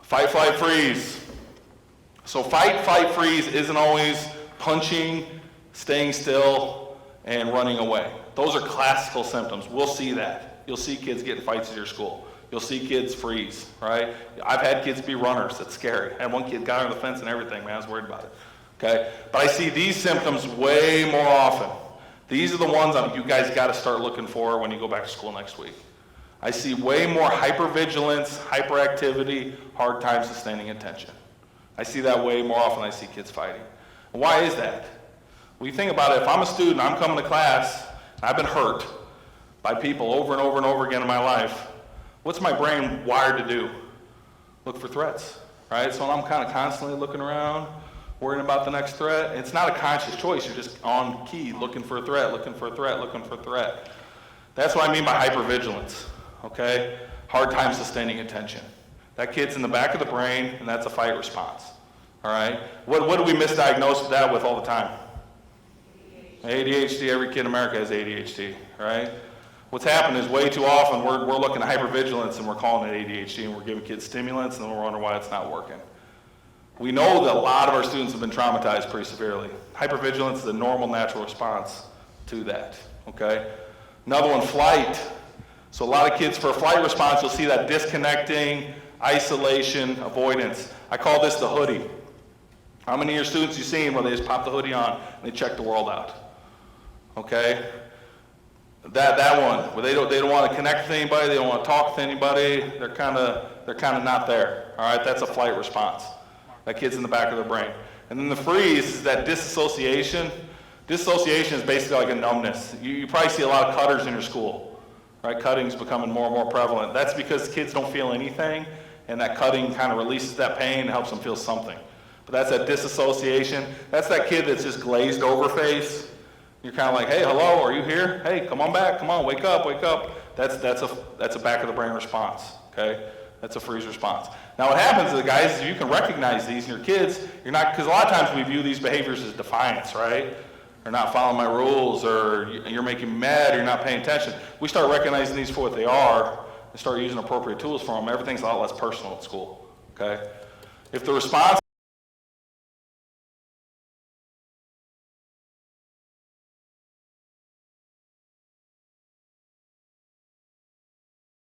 Fight, flight, freeze. So fight, fight, freeze isn't always punching, staying still, and running away. Those are classical symptoms. We'll see that. You'll see kids get in fights at your school. You'll see kids freeze, right? I've had kids be runners. That's scary. I had one kid got on the fence and everything, man. I was worried about it. Okay? But I see these symptoms way more often. These are the ones you guys got to start looking for when you go back to school next week. I see way more hypervigilance, hyperactivity, hard time sustaining attention. I see that way more often than I see kids fighting. And why is that? Well, you think about it. If I'm a student, I'm coming to class, and I've been hurt by people over and over and over again in my life, what's my brain wired to do? Look for threats, right? So I'm kind of constantly looking around, worrying about the next threat. It's not a conscious choice. You're just on key, looking for a threat, looking for a threat, looking for a threat. That's what I mean by hypervigilance, okay? Hard time sustaining attention. That kid's in the back of the brain, and that's a fight response, all right? What do we misdiagnose that with all the time? ADHD. Every kid in America has ADHD, right? What's happened is way too often we're looking at hypervigilance and we're calling it ADHD, and we're giving kids stimulants, and then we're wondering why it's not working. We know that a lot of our students have been traumatized pretty severely. Hypervigilance is a normal, natural response to that, okay? Another one, flight. So a lot of kids, for a flight response, you'll see that disconnecting, isolation, avoidance. I call this the hoodie. How many of your students you seen where they just pop the hoodie on and they check the world out? Okay? That one, where they don't want to connect with anybody, they don't want to talk to anybody, they're kind of not there. All right, that's a flight response. That kid's in the back of their brain. And then the freeze is that disassociation. Disassociation is basically like a numbness. You probably see a lot of cutters in your school, right? Cutting's becoming more and more prevalent. That's because kids don't feel anything, and that cutting kind of releases that pain and helps them feel something. But that's that disassociation. That's that kid that's just glazed over face. You're kind of like, hey, hello, are you here? Hey, come on back, come on, wake up, wake up. That's a back of the brain response, okay? That's a freeze response. Now what happens to the guys is you can recognize these in your kids. You're not, because a lot of times we view these behaviors as defiance, right? Or not following my rules, or you're making me mad, or you're not paying attention. We start recognizing these for what they are and start using appropriate tools for them. Everything's a lot less personal at school, okay? If the response